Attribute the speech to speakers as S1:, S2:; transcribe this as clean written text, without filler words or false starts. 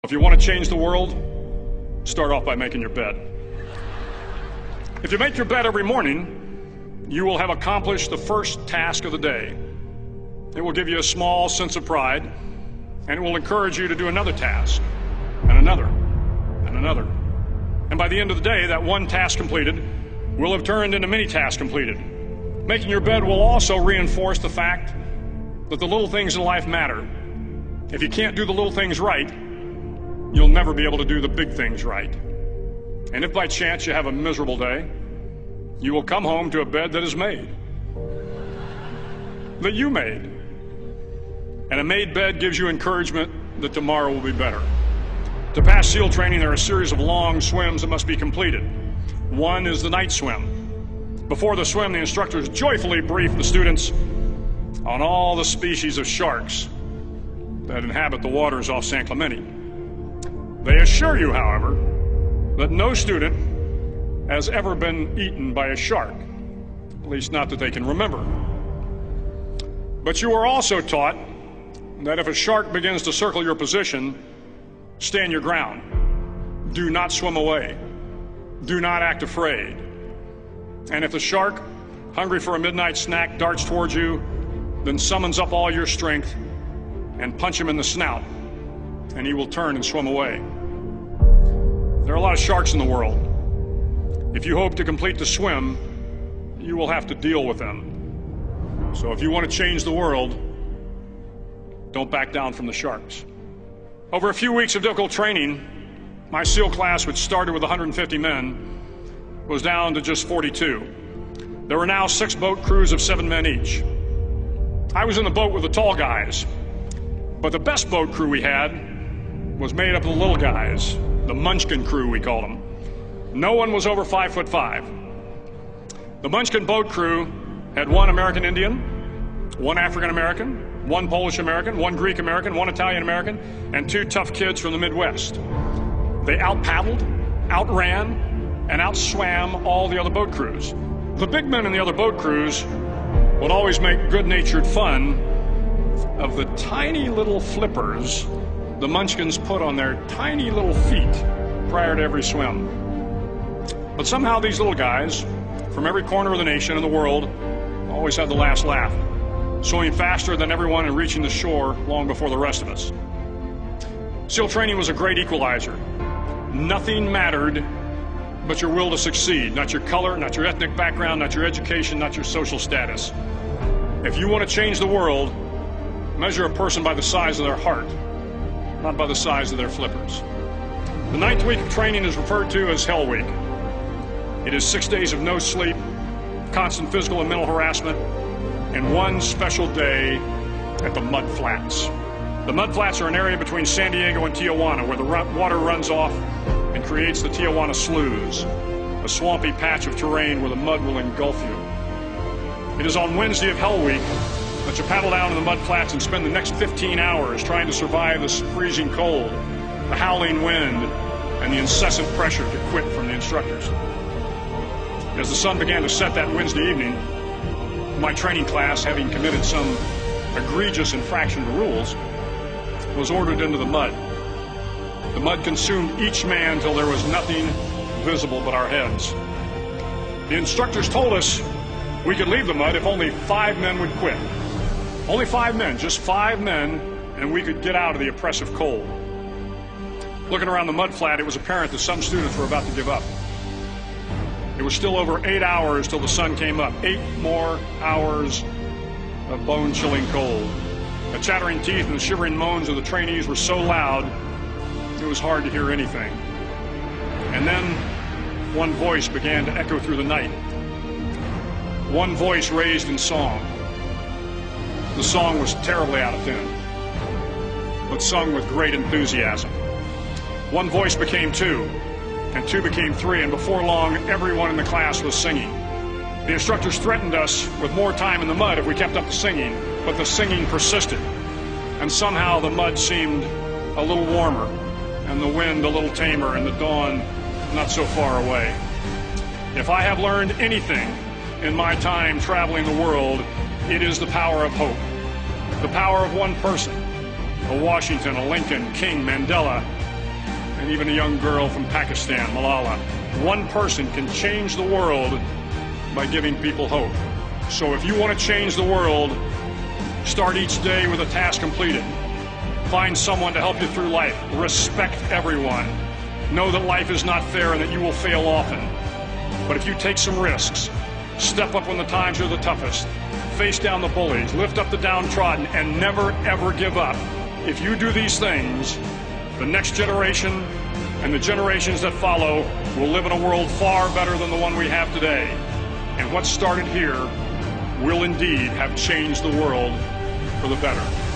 S1: If you want to change the world, start off by making your bed. If you make your bed every morning, you will have accomplished the first task of the day. It will give you a small sense of pride, and it will encourage you to do another task, and another, and another. And by the end of the day, that one task completed will have turned into many tasks completed. Making your bed will also reinforce the fact that the little things in life matter. If you can't do the little things right, you'll never be able to do the big things right. And if by chance you have a miserable day, you will come home to a bed that is made, that you made. And a made bed gives you encouragement that tomorrow will be better. To pass SEAL training, there are a series of long swims that must be completed. One is the night swim. Before the swim, the instructors joyfully brief the students on all the species of sharks that inhabit the waters off San Clemente. They assure you, however, that no student has ever been eaten by a shark, at least not that they can remember. But you are also taught that if a shark begins to circle your position, stand your ground. Do not swim away. Do not act afraid. And if the shark, hungry for a midnight snack, darts towards you, then summons up all your strength and punch him in the snout, and he will turn and swim away. There are a lot of sharks in the world. If you hope to complete the swim, you will have to deal with them. So if you want to change the world, don't back down from the sharks. Over a few weeks of difficult training, my SEAL class, which started with 150 men, was down to just 42. There were now 6 boat crews of 7 men each. I was in the boat with the tall guys, but the best boat crew we had was made up of the little guys, the Munchkin crew, we called them. No one was over 5'5". The Munchkin boat crew had 1 American Indian, 1 African American, 1 Polish American, 1 Greek American, 1 Italian American, and 2 tough kids from the Midwest. They out-paddled, outran, and outswam all the other boat crews. The big men in the other boat crews would always make good-natured fun of the tiny little flippers the Munchkins put on their tiny little feet prior to every swim. But somehow these little guys from every corner of the nation and the world always had the last laugh, swimming faster than everyone and reaching the shore long before the rest of us. SEAL training was a great equalizer. Nothing mattered but your will to succeed, not your color, not your ethnic background, not your education, not your social status. If you want to change the world, measure a person by the size of their heart, not by the size of their flippers. The 9th week of training is referred to as Hell Week. It is 6 days of no sleep, constant physical and mental harassment, and 1 special day at the Mud Flats. The Mud Flats are an area between San Diego and Tijuana where the water runs off and creates the Tijuana Sloughs, a swampy patch of terrain where the mud will engulf you. It is on Wednesday of Hell Week that you paddle down to the mud flats and spend the next 15 hours trying to survive the freezing cold, the howling wind, and the incessant pressure to quit from the instructors. As the sun began to set that Wednesday evening, my training class, having committed some egregious infraction to rules, was ordered into the mud. The mud consumed each man till there was nothing visible but our heads. The instructors told us we could leave the mud if only 5 men would quit. Only 5 men, just 5 men, and we could get out of the oppressive cold. Looking around the mud flat, it was apparent that some students were about to give up. It was still over 8 hours till the sun came up. 8 more hours of bone-chilling cold. The chattering teeth and the shivering moans of the trainees were so loud, it was hard to hear anything. And then one voice began to echo through the night. One voice raised in song. The song was terribly out of tune, but sung with great enthusiasm. One voice became 2, and 2 became 3, and before long, everyone in the class was singing. The instructors threatened us with more time in the mud if we kept up the singing, but the singing persisted, and somehow the mud seemed a little warmer, and the wind a little tamer, and the dawn not so far away. If I have learned anything in my time traveling the world, it is the power of hope. The power of one person, a Washington, a Lincoln, King, Mandela, and even a young girl from Pakistan, Malala. One person can change the world by giving people hope. So if you want to change the world, start each day with a task completed. Find someone to help you through life. Respect everyone. Know that life is not fair and that you will fail often. But if you take some risks, step up when the times are the toughest, face down the bullies, lift up the downtrodden, and never ever give up. If you do these things, the next generation and the generations that follow will live in a world far better than the one we have today. And what started here will indeed have changed the world for the better.